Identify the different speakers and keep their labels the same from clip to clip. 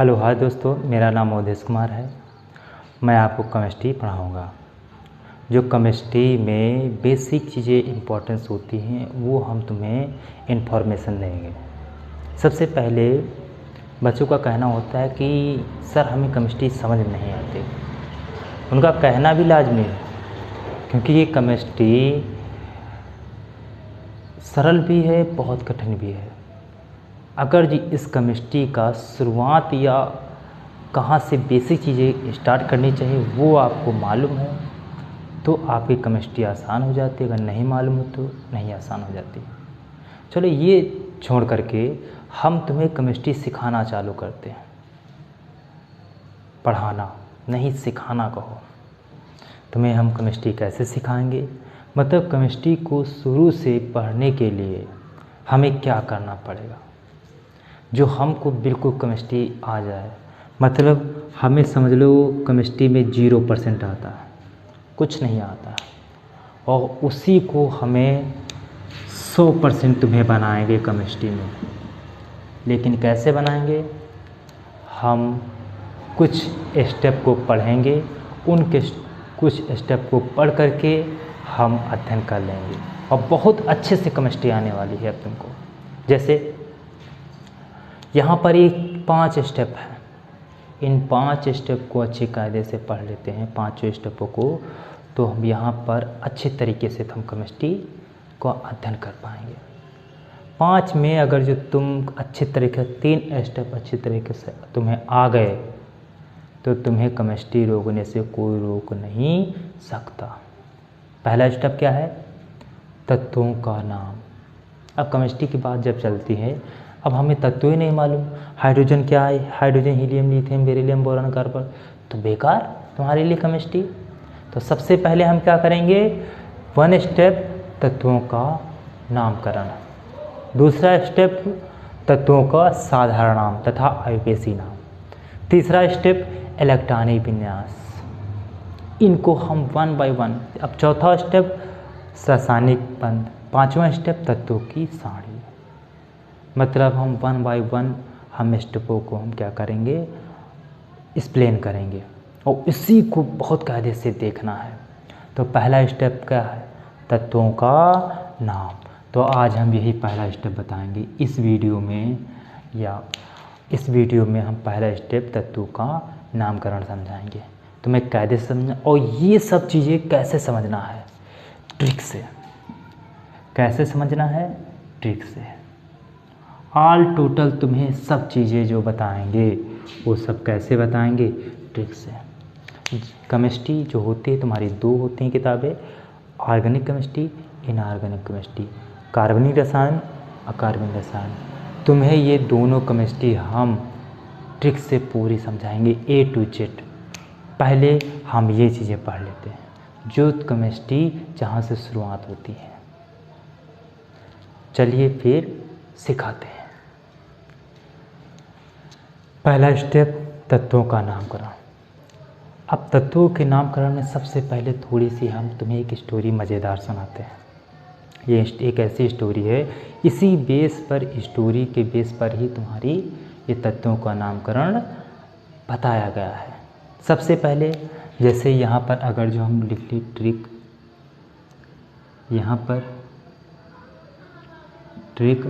Speaker 1: Hello hi दोस्तों, मेरा नाम अवधेश कुमार है। मैं आपको केमिस्ट्री पढ़ाऊँगा। जो केमिस्ट्री में बेसिक चीज़ें इम्पोर्टेंस होती हैं वो हम तुम्हें इन्फॉर्मेशन देंगे। सबसे पहले बच्चों का कहना होता है कि सर हमें केमिस्ट्री समझ में नहीं आती। उनका कहना भी लाजमी है, क्योंकि ये केमिस्ट्री सरल भी है, बहुत कठिन भी है। अगर जी इस केमिस्ट्री का शुरुआत या कहाँ से बेसिक चीज़ें स्टार्ट करनी चाहिए वो आपको मालूम है तो आपकी केमिस्ट्री आसान हो जाती है। अगर नहीं मालूम हो तो नहीं आसान हो जाती। चलो ये छोड़ करके हम तुम्हें केमिस्ट्री सिखाना चालू करते हैं। पढ़ाना नहीं, सिखाना कहो। तुम्हें हम केमिस्ट्री कैसे सिखाएंगे, मतलब केमिस्ट्री को शुरू से पढ़ने के लिए हमें क्या करना पड़ेगा। जो हमको बिल्कुल केमिस्ट्री आ जाए, मतलब हमें समझ लो केमिस्ट्री में 0% आता है, कुछ नहीं आता, और उसी को हमें 100% तुम्हें बनाएंगे केमिस्ट्री में। लेकिन कैसे बनाएंगे? हम कुछ स्टेप को पढ़ेंगे, उनके कुछ स्टेप को पढ़ करके हम अध्ययन कर लेंगे और बहुत अच्छे से केमिस्ट्री आने वाली है अब तुमको। जैसे यहाँ पर एक 5 स्टेप है, इन 5 स्टेप को अच्छे कायदे से पढ़ लेते हैं, 5 स्टेपों को, तो हम यहाँ पर अच्छे तरीके से हम केमिस्ट्री को अध्ययन कर पाएंगे। 5 में अगर जो तुम अच्छे तरीके 3 स्टेप अच्छे तरीके से तुम्हें आ गए तो तुम्हें केमिस्ट्री रोकने से कोई रोक नहीं सकता। पहला स्टेप क्या है? तत्वों का नाम। अब केमिस्ट्री की बात जब चलती है, अब हमें तत्व ही नहीं मालूम, हाइड्रोजन क्या है, hydrogen, helium, lithium, beryllium, boron, carbon, तो बेकार तुम्हारे लिए केमिस्ट्री। तो सबसे पहले हम क्या करेंगे? 1 स्टेप तत्वों का नामकरण। दूसरा स्टेप तत्वों का साधारण नाम तथा आयुपेशी नाम। तीसरा स्टेप इलेक्ट्रॉनिक विन्यास। इनको हम 1 बाय 1। अब चौथा स्टेप रासायनिक बंध। 5वां स्टेप तत्वों की सारणी। मतलब हम 1 बाय 1 हम स्टेपों को हम क्या करेंगे? एक्सप्लेन करेंगे और इसी को बहुत कायदे से देखना है। तो पहला स्टेप क्या है? तत्वों का नाम। तो आज हम यही पहला स्टेप बताएंगे इस वीडियो में, या इस वीडियो में हम पहला स्टेप तत्वों का नामकरण समझाएंगे। तो मैं कायदे से समझना, और ये सब चीज़ें कैसे समझना है? ट्रिक से। कैसे समझना है? ट्रिक से। ऑल टोटल तुम्हें सब चीज़ें जो बताएंगे वो सब कैसे बताएंगे? ट्रिक से। केमिस्ट्री जो होती है तुम्हारी 2 होती हैं किताबें, ऑर्गेनिक केमिस्ट्री, इनऑर्गेनिक केमिस्ट्री, कार्बनिक रसायन, अकार्बनिक रसायन। तुम्हें ये दोनों केमिस्ट्री हम ट्रिक से पूरी समझाएंगे, A to Z। पहले हम ये चीज़ें पढ़ लेते हैं जो केमिस्ट्री जहाँ से शुरुआत होती है। चलिए फिर सिखाते हैं। पहला स्टेप तत्वों का नामकरण। अब तत्वों के नामकरण में सबसे पहले थोड़ी सी हम तुम्हें एक स्टोरी मज़ेदार सुनाते हैं। ये एक ऐसी स्टोरी है, इसी बेस पर, स्टोरी के बेस पर ही तुम्हारी ये तत्वों का नामकरण बताया गया है। सबसे पहले जैसे यहाँ पर अगर जो हम लिख ली ट्रिक, यहाँ पर ट्रिक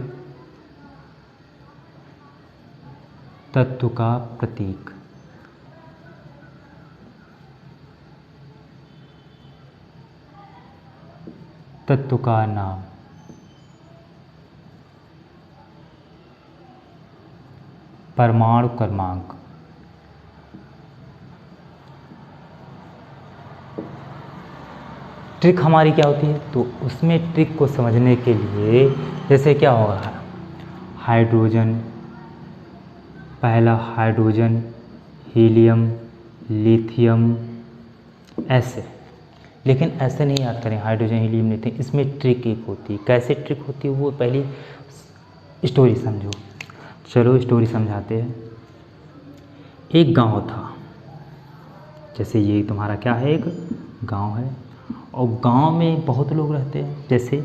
Speaker 1: तत्व का प्रतीक। तत्व का नाम। परमाणु क्रमांक। ट्रिक हमारी क्या होती है? तो उसमें ट्रिक को समझने के लिए जैसे क्या होगा? हाइड्रोजन, पहला हाइड्रोजन, हीलियम, लिथियम, ऐसे। लेकिन ऐसे नहीं याद करें हाइड्रोजन, हीलियम, लिथियम। इसमें ट्रिक एक होती है। कैसे ट्रिक होती है वो पहली स्टोरी समझो। चलो स्टोरी समझाते हैं। एक गांव था, जैसे ये तुम्हारा क्या है? एक गांव है, और गांव में बहुत लोग रहते हैं। जैसे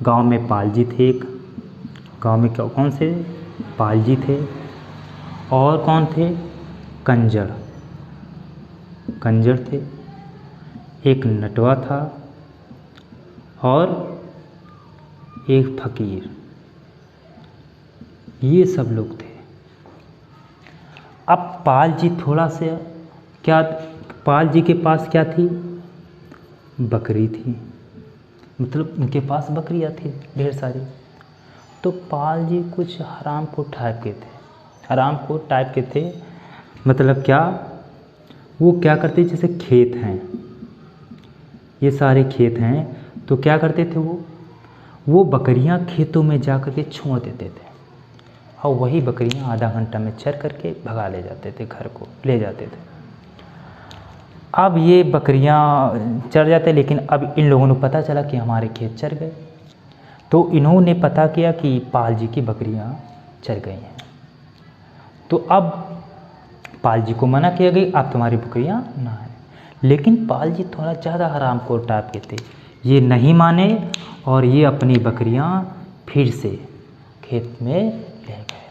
Speaker 1: गांव में पाल जी थे, एक गांव में कौन से? पाल जी थे। और कौन थे? कंजड़, कंजड़ थे, एक नटवा था और एक फकीर, ये सब लोग थे। अब पाल जी थोड़ा सा क्या, पाल जी के पास क्या थी? बकरी थी, मतलब उनके पास बकरियां थी ढेर सारी। तो पाल जी कुछ हरामखोर टाइप के थे, हरामखोर टाइप के थे, मतलब क्या, वो क्या करते, जैसे खेत हैं, ये सारे खेत हैं, तो क्या करते थे वो बकरियां खेतों में जा कर के छोड़ देते थे और वही बकरियां आधा घंटा में चर करके भगा ले जाते थे, घर को ले जाते थे। अब ये बकरियां चर जाते, लेकिन अब इन लोगों को पता चला कि हमारे खेत चर गए, तो इन्होंने पता किया कि पाल जी की बकरियां चर गई हैं। तो अब पाल जी को मना किया गया, आप तुम्हारी बकरियां ना आए, लेकिन पाल जी थोड़ा ज़्यादा हरामखोर टाइप के थे, ये नहीं माने और ये अपनी बकरियां फिर से खेत में ले गए।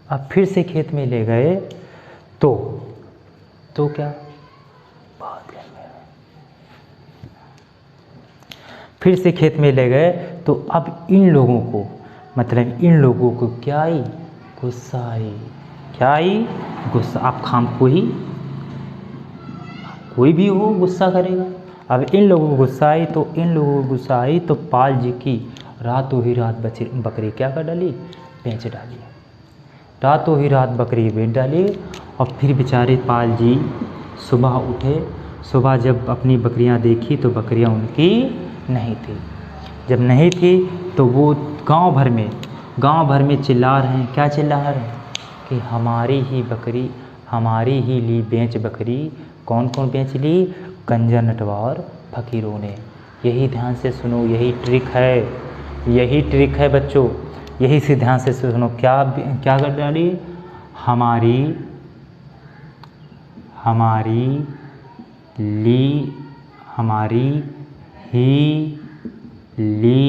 Speaker 1: अब फिर से खेत में ले गए तो क्या, बहुत गए, फिर से खेत में ले गए, तो अब इन लोगों को, मतलब इन लोगों को क्या आई? गुस्सा आई। क्या आई? गुस्सा। आप खाम को ही, कोई भी हो गुस्सा करेगा। अब इन लोगों को गुस्सा आई, तो इन लोगों को गुस्सा आई तो पाल जी की रातों ही रात बकरी क्या कर डाली? बेच डाली। रातों ही रात बकरी बेच डाली और फिर बेचारे पाल जी सुबह उठे, सुबह जब अपनी बकरियां देखी तो बकरियां उनकी नहीं थी। जब नहीं थी तो वो गांव भर में चिल्ला रहे हैं। क्या चिल्ला रहे हैं? कि हमारी ही बकरी, हमारी ही ली बेच बकरी। कौन कौन बेच ली? कंजर, नटवा और फकीरों ने। यही ध्यान से सुनो, यही ट्रिक है, यही ट्रिक है बच्चों, यही से ध्यान से सुनो। क्या कर डाली? हमारी ही ली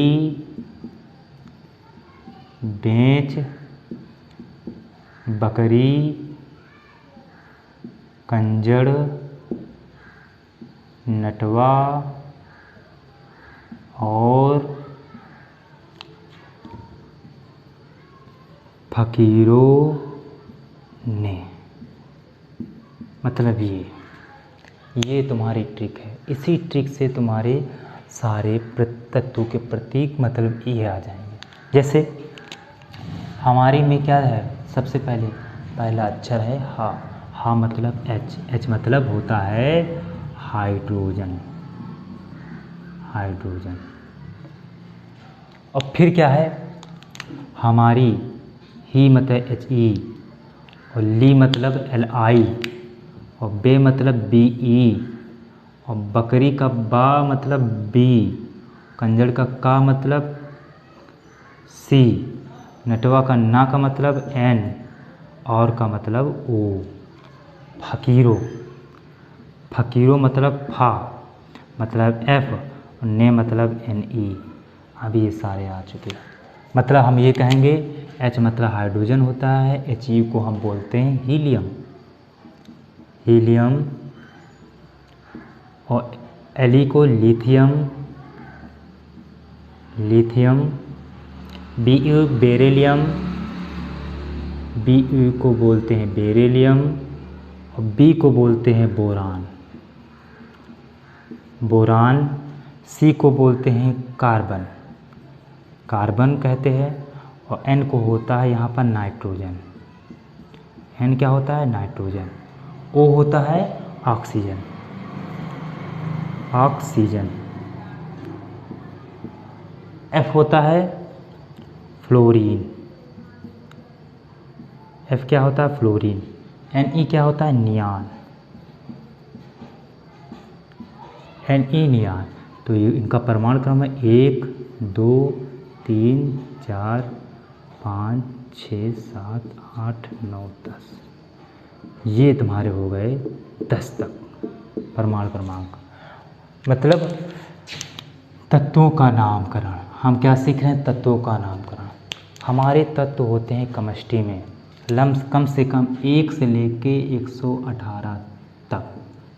Speaker 1: बेच बकरी कंजड़, नटवा और फकीरों ने। मतलब ये तुम्हारी ट्रिक है। इसी ट्रिक से तुम्हारे सारे तत्वों के प्रतीक मतलब ये आ जाएंगे। जैसे हमारी में क्या है? सबसे पहला अक्षर है हा। हा मतलब एच। एच मतलब होता है हाइड्रोजन। हाइड्रोजन। और फिर क्या है? हमारी ही मतलब एच ई, और ली मतलब एल आई, और बे मतलब बी ई, और बकरी का बा मतलब बी, कंजड़ का का मतलब सी, नटवा का ना का मतलब एन, और का मतलब ओ। फकीरों, फकीरों मतलब फा मतलब एफ, और ने मतलब एन ई। अभी ये सारे आ चुके। मतलब हम ये कहेंगे एच मतलब हाइड्रोजन होता है, एच ई को हम बोलते हैं हीलियम, हीलियम, और एल ई को lithium, lithium, B U beryllium, B U को बोलते हैं बेरिलियम, और बी को बोलते हैं बोरान, बोरान, सी को बोलते हैं कार्बन, कार्बन कहते हैं, और एन को होता है यहाँ पर नाइट्रोजन। एन क्या होता है? नाइट्रोजन। ओ होता है ऑक्सीजन, ऑक्सीजन। एफ होता है फ्लोरीन, एफ क्या होता है? फ्लोरीन। एन ई क्या होता है? नियान, एन ई नियान। तो ये इनका परमाणु क्रम है 1 2 3 4 5 6 7 8 9 10। ये तुम्हारे हो गए 10 तक परमाणु क्रमांक। मतलब तत्वों का नामकरण। हम क्या सीख रहे हैं? तत्वों का नामकरण। हमारे तत्व होते हैं केमिस्ट्री में कम से कम 1 से लेके 118 तक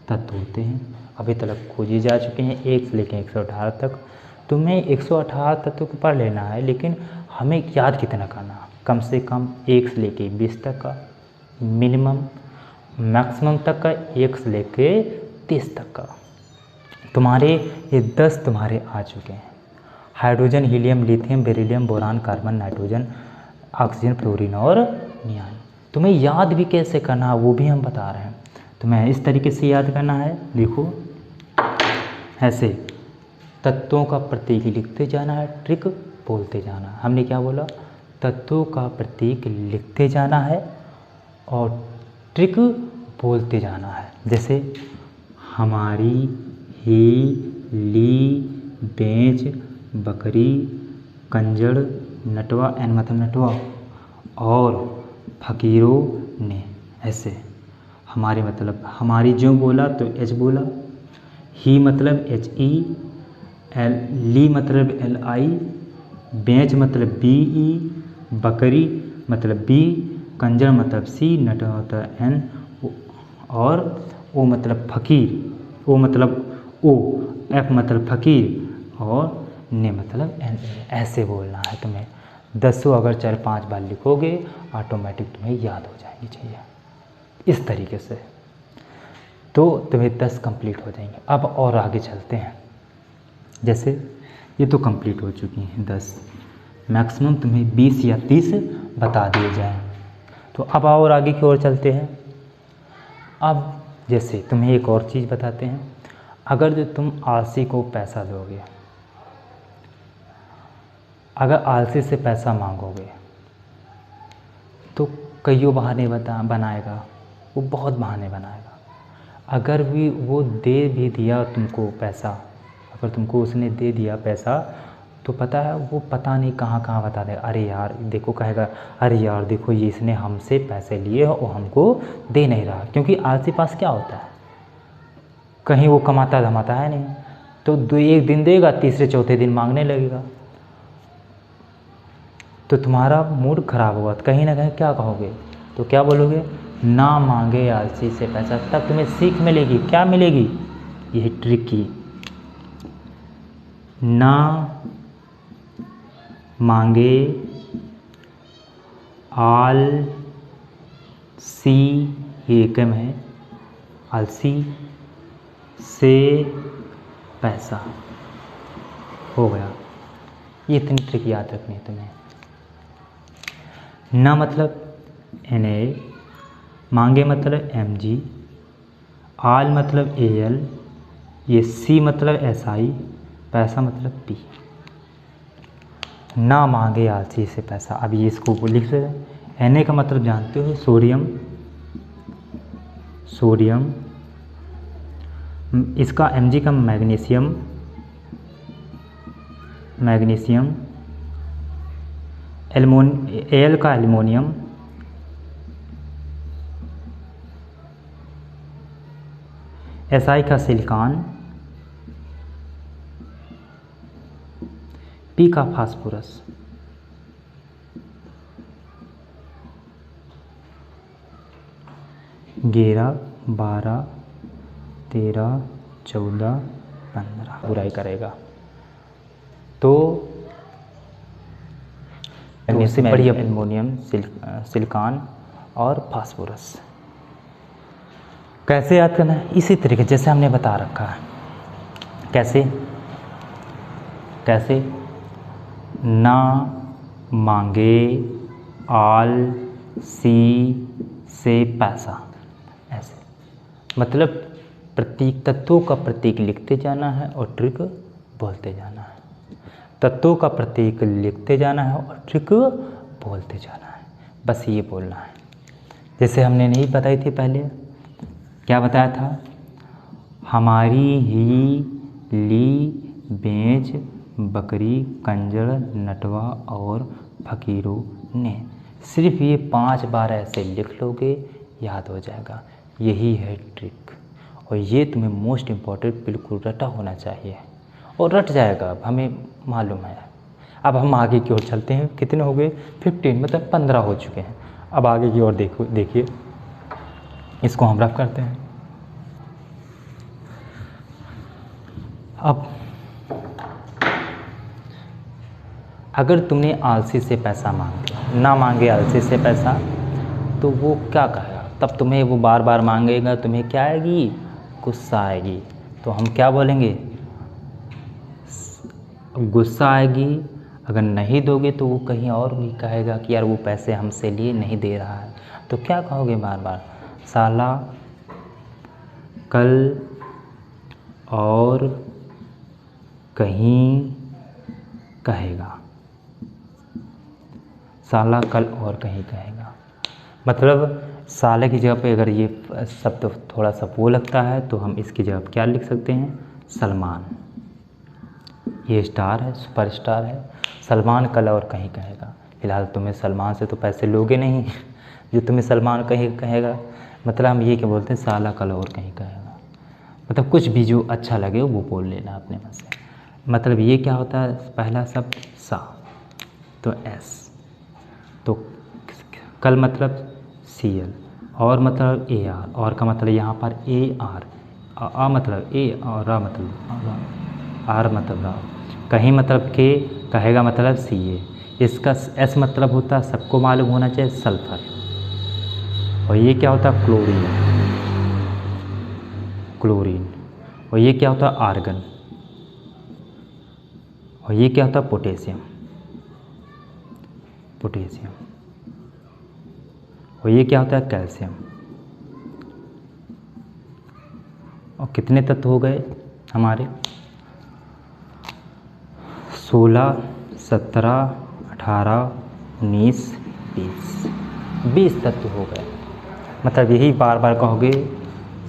Speaker 1: तत्व होते हैं। अभी तक खोजे जा चुके हैं 1 से लेके 118 तक। तुम्हें 118 तत्व को पढ़ लेना है, लेकिन हमें याद कितना करना है? कम से कम 1 से लेके 20 तक का, मिनिमम मैक्सिमम तक का 1 से लेके 30 तक का। तुम्हारे ये 10 तुम्हारे आ चुके हैं। Hydrogen, helium, lithium, beryllium, boron, carbon, nitrogen, oxygen, fluorine और नियान। तुम्हें याद भी कैसे करना है वो भी हम बता रहे हैं। तुम्हें इस तरीके से याद करना है, देखो ऐसे तत्वों का प्रतीक लिखते जाना है, ट्रिक बोलते जाना है। हमने क्या बोला? तत्वों का प्रतीक लिखते जाना है और ट्रिक बोलते जाना है। जैसे हमारी, ही, ली, बेंच, बकरी, कंजड़, नटवा, एन मतलब नटवा, और फकीरों ने। ऐसे हमारे मतलब हमारी जो बोला तो एच बोला, ही मतलब एच ई, एल, ली मतलब एल आई, बेंच मतलब बी ई, बकरी मतलब बी, कंजर मतलब सी, नटवा मतलब एन, और ओ मतलब फकीर, ओ मतलब ओ, एफ मतलब फकीर, और ने मतलब एन। ऐसे बोलना है तुम्हें। 10 अगर 4-5 बार लिखोगे ऑटोमेटिक तुम्हें याद हो जाएंगी चाहिए इस तरीके से, तो तुम्हें 10 कंप्लीट हो जाएंगे। अब और आगे चलते हैं। जैसे ये तो कंप्लीट हो चुकी हैं 10, मैक्सिमम तुम्हें 20 या 30 बता दिए जाएं। तो अब और आगे की ओर चलते हैं। अब जैसे तुम्हें एक और चीज़ बताते हैं। अगर जो तुम आलसी को पैसा दोगे, अगर आलसी से पैसा मांगोगे तो कईयों बहाने बनाएगा, वो बहुत बहाने बनाएगा। अगर भी वो दे भी दिया तुमको पैसा, अगर तुमको उसने दे दिया पैसा, तो पता है वो पता नहीं कहाँ कहाँ बता देगा। अरे यार देखो, कहेगा अरे यार देखो ये इसने हमसे पैसे लिए और हमको दे नहीं रहा। क्योंकि आलसी पास क्या होता है, कहीं वो कमाता धमाता है नहीं, तो एक दिन देगा, तीसरे चौथे दिन मांगने लगेगा, तो तुम्हारा मूड खराब होगा। तो कहीं ना कहीं क्या कहोगे? तो क्या बोलोगे? ना मांगे आलसी से पैसा। तब तुम्हें सीख मिलेगी। क्या मिलेगी? यही ट्रिक की, ना मांगे आलसी, ये एकम है, आलसी से पैसा। हो गया। ये इतनी ट्रिक याद रखनी है तुम्हें। ना मतलब Na, मांगे मतलब Mg, आल मतलब Al, ये C मतलब Si, पैसा मतलब P। ना मांगे आलसी से पैसा। अब ये इसको लिख रहे हैं। Na का मतलब जानते हो, सोडियम, सोडियम, इसका Mg का मैग्नीशियम, मैग्नीशियम, Al का एल्युमिनियम, Si का सिलिकॉन, P का फास्फोरस। ग्यारह, 12, 13, 14, 15 बुराई करेगा। तो बढ़िया एल्युमिनियम, सिलिकॉन और फास्फोरस। कैसे याद करना है? इसी तरीके जैसे हमने बता रखा है। कैसे? कैसे? ना मांगे आलसी से पैसा। ऐसे मतलब प्रतीक, तत्वों का प्रतीक लिखते जाना है और ट्रिक बोलते जाना है। तत्वों का प्रतीक लिखते जाना है और ट्रिक बोलते जाना है। बस ये बोलना है। जैसे हमने नहीं बताई थी पहले, क्या बताया था? हमारी, ही, ली, बेंच, बकरी, कंजड़, नटवा और फकीरों ने। सिर्फ ये 5 बार ऐसे लिख लोगे, याद हो जाएगा। यही है ट्रिक, और ये तुम्हें मोस्ट इम्पॉर्टेंट बिल्कुल रटा होना चाहिए, और रट जाएगा। अब हमें मालूम है। अब हम आगे की ओर चलते हैं। कितने हो गए? 15, मतलब 15 हो चुके हैं। अब आगे की ओर देखिए, इसको हम रफ करते हैं। अब अगर तुमने आलसी से पैसा मांगे, ना मांगे आलसी से पैसा, तो वो क्या कहेगा? तब तुम्हें वो बार बार मांगेगा, तुम्हें क्या आएगी? गुस्सा आएगी। तो हम क्या बोलेंगे? गुस्सा आएगी। अगर नहीं दोगे तो वो कहीं और भी कहेगा कि यार वो पैसे हमसे लिए नहीं दे रहा है। तो क्या कहोगे बार बार? साला, कल और कहीं कहेगा। साला, कल और कहीं कहेगा। मतलब साले की जगह पे अगर ये शब्द थोड़ा सा वो लगता है तो हम इसकी जगह क्या लिख सकते हैं? सलमान। ये स्टार है, सुपरस्टार है। सलमान कल और कहीं कहेगा। फिलहाल तुम्हें सलमान से तो पैसे लोगे नहीं जो तुम्हें सलमान कहीं कहेगा। मतलब हम ये क्या बोलते हैं? साला कल और कहीं कहेगा। मतलब कुछ भी जो अच्छा लगे वो बोल लेना अपने मन से। मतलब ये क्या होता है? पहला शब्द सा, तो एस, तो कल मतलब CL, और मतलब AR, और का मतलब यहाँ पर AR, आ मतलब A और रा मतलब आर मतलब रा, कहीं मतलब के, कहेगा मतलब CA। इसका S मतलब होता है, सबको मालूम होना चाहिए, सल्फर। और ये क्या होता है? क्लोरीन। क्लोरीन। और ये क्या होता है? आर्गन। और ये क्या होता है? पोटेशियम। पोटेशियम। और ये क्या होता है? कैल्शियम। और कितने तत्व हो गए हमारे? 16, 17, 18, 19, 20। 20 तत्व हो गए। मतलब यही बार बार कहोगे,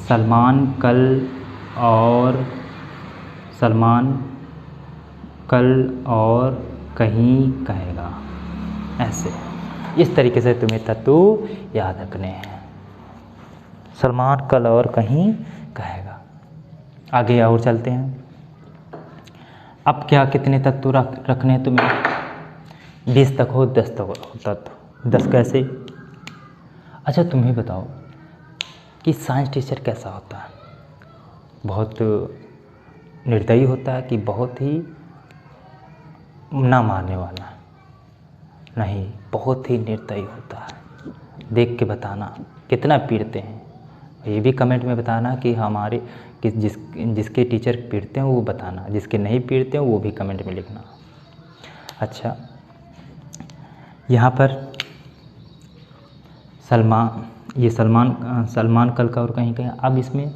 Speaker 1: सलमान कल और सलमान कल और कहीं कहेगा। ऐसे इस तरीके से तुम्हें तत्व याद रखने हैं। सलमान कल और कहीं कहेगा। आगे और चलते हैं। अब क्या कितने तत्व रखने हैं तुम्हें? 20 तक हो, 10 तक हो तत्व। 10 कैसे? अच्छा तुम्हें बताओ कि साइंस टीचर कैसा होता है? बहुत निर्दयी होता है कि बहुत ही ना मारने वाला? नहीं, बहुत ही निर्दयी होता है। देख के बताना कितना पीटते हैं। ये भी कमेंट में बताना कि हमारे जिसके टीचर पीटते हैं वो बताना, जिसके नहीं पीटते हैं वो भी कमेंट में लिखना। अच्छा, यहाँ पर सलमान कल का और कहीं कहीं। अब इसमें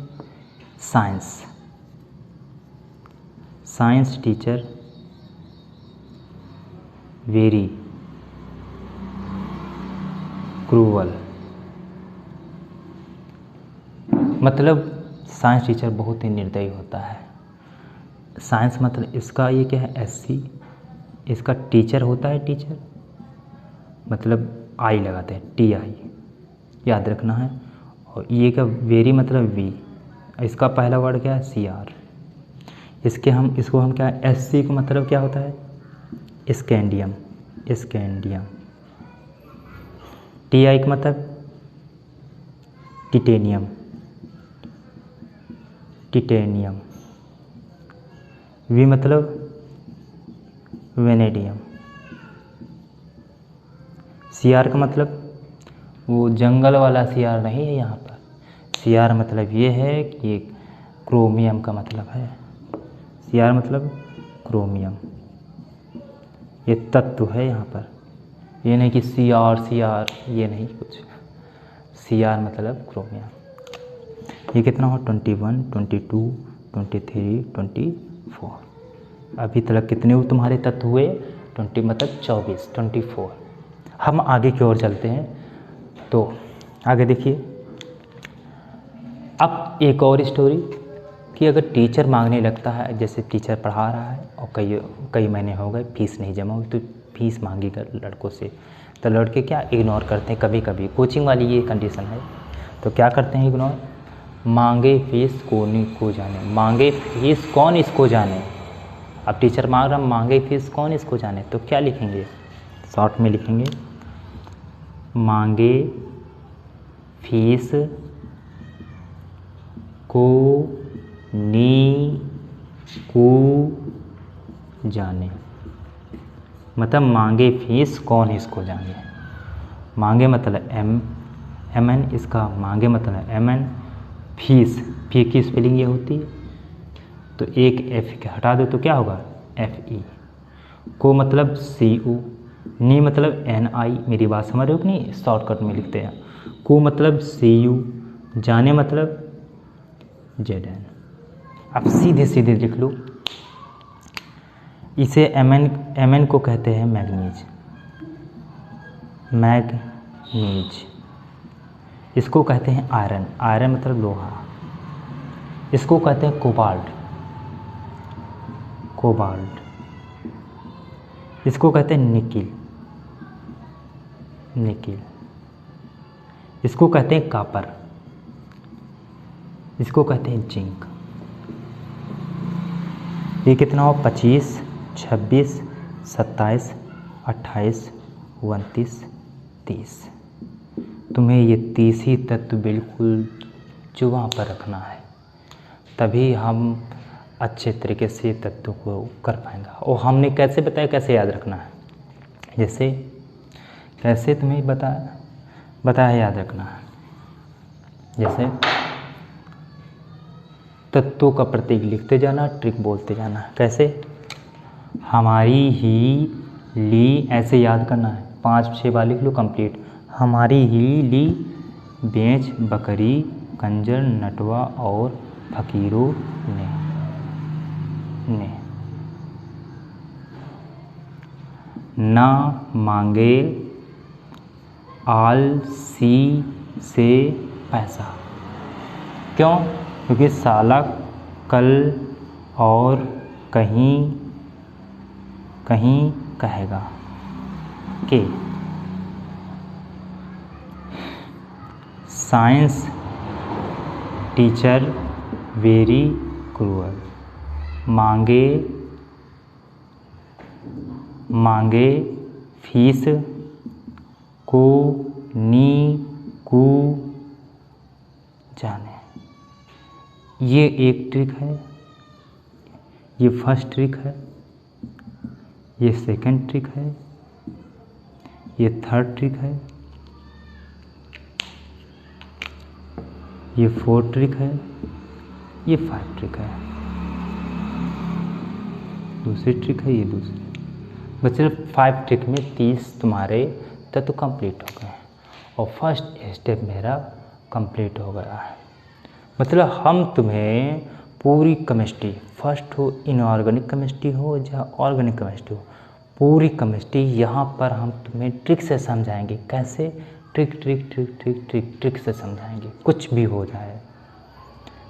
Speaker 1: साइंस टीचर वेरी क्रूअल। मतलब साइंस टीचर बहुत ही निर्दयी होता है। साइंस मतलब इसका ये क्या है? SC। इसका टीचर होता है, टीचर मतलब आई लगाते हैं, TI, याद रखना है। और ये का वेरी मतलब V। इसका पहला वर्ड क्या है? CR। इसको हम क्या है? SC का मतलब क्या होता है? स्कैंडियम। TI का मतलब टिटेनियम। V मतलब वेनेडियम। CR का मतलब वो जंगल वाला CR नहीं है यहाँ पर। CR मतलब ये है कि क्रोमियम का मतलब है। CR मतलब क्रोमियम, ये तत्व है यहाँ पर। ये नहीं कि CR, ये नहीं कुछ। CR मतलब क्रोमियम। ये कितना हो? 21, 22, 23, 24। अभी तक कितने हुए तुम्हारे तत्व हुए? 20 मतलब 24, 24। हम आगे की ओर चलते हैं। तो आगे देखिए, अब एक और स्टोरी कि अगर टीचर मांगने लगता है, जैसे टीचर पढ़ा रहा है और कई महीने हो गए फीस नहीं जमा हुई, तो फीस मांगेगा लड़कों से। तो लड़के क्या इग्नोर करते हैं? कभी कभी कोचिंग वाली ये कंडीशन है, तो क्या करते हैं? इग्नोर। मांगे फीस कौन को जाने, मांगे फीस कौन इसको जाने। अब टीचर मांग रहा, मांगे फीस कौन इसको जाने, तो क्या लिखेंगे? शॉर्ट में लिखेंगे, मांगे फीस को नी कू जाने। मतलब मांगे फीस कौन इसको जाने। मांगे मतलब एम एन, इसका मांगे मतलब एम एन, फीस, फी की स्पेलिंग ये होती है, तो एक एफ के हटा दो तो क्या होगा एफ ई। को मतलब सी यू, नी मतलब एन आई, मेरी बात समझ रहे हो कि नहीं, शॉर्टकट में लिखते हैं। को मतलब सी यू, जाने मतलब जेड एन। अब सीधे सीधे लिख लो, इसे एम एन को कहते हैं मैग्नीज, मैग्नीज। इसको कहते हैं आयरन, आयरन मतलब लोहा। इसको कहते हैं कोबाल्ट, कोबाल्ट। इसको कहते हैं निकिल, निकिल। इसको कहते हैं कापर, इसको कहते हैं जिंक। ये कितना हो 25, 26, 27, 28, 29, 30। तुम्हें ये 30 ही तत्व बिल्कुल जुबां पर रखना है, तभी हम अच्छे तरीके से तत्वों को कर पाएंगे। और हमने कैसे बताया कैसे याद रखना है, जैसे कैसे तुम्हें बताया याद रखना है। जैसे तत्वों का प्रतीक लिखते जाना, ट्रिक बोलते जाना। कैसे, हमारी ही ली, ऐसे याद करना है, 5-6 बार लिख लो कंप्लीट। हमारी ही ली बेच बकरी कंजर नटवा और फकीरों ने ना मांगे आलसी से पैसा। क्यों? क्योंकि साला कल और कहीं कहीं कहेगा कि साइंस टीचर वेरी क्रूअल। मांगे फीस को नी कू जाने। ये एक ट्रिक है, ये फर्स्ट ट्रिक है, ये सेकंड ट्रिक है, ये थर्ड ट्रिक है, ये फोर्थ ट्रिक है, ये 5 ट्रिक है। दूसरी ट्रिक है, ये दूसरी। बस सिर्फ 5 ट्रिक में 30 तुम्हारे तत्व कंप्लीट हो गए हैं और फर्स्ट स्टेप मेरा कंप्लीट हो गया है। मतलब हम तुम्हें पूरी केमिस्ट्री, फर्स्ट हो इनऑर्गेनिक केमिस्ट्री हो या ऑर्गेनिक केमिस्ट्री हो, पूरी केमिस्ट्री यहाँ पर हम तुम्हें ट्रिक से समझाएंगे। कैसे? Trick trick trick trick trick trick से समझाएंगे। कुछ भी हो जाए,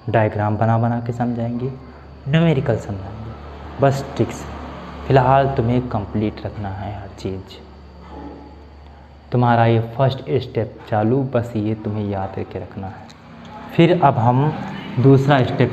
Speaker 1: डायग्राम बना के समझाएंगे, न्यूमेरिकल समझाएंगे, बस ट्रिक्स। फिलहाल तुम्हें कंप्लीट रखना है हर चीज़। तुम्हारा ये फर्स्ट स्टेप चालू, बस ये तुम्हें याद करके रखना है। फिर अब हम दूसरा स्टेप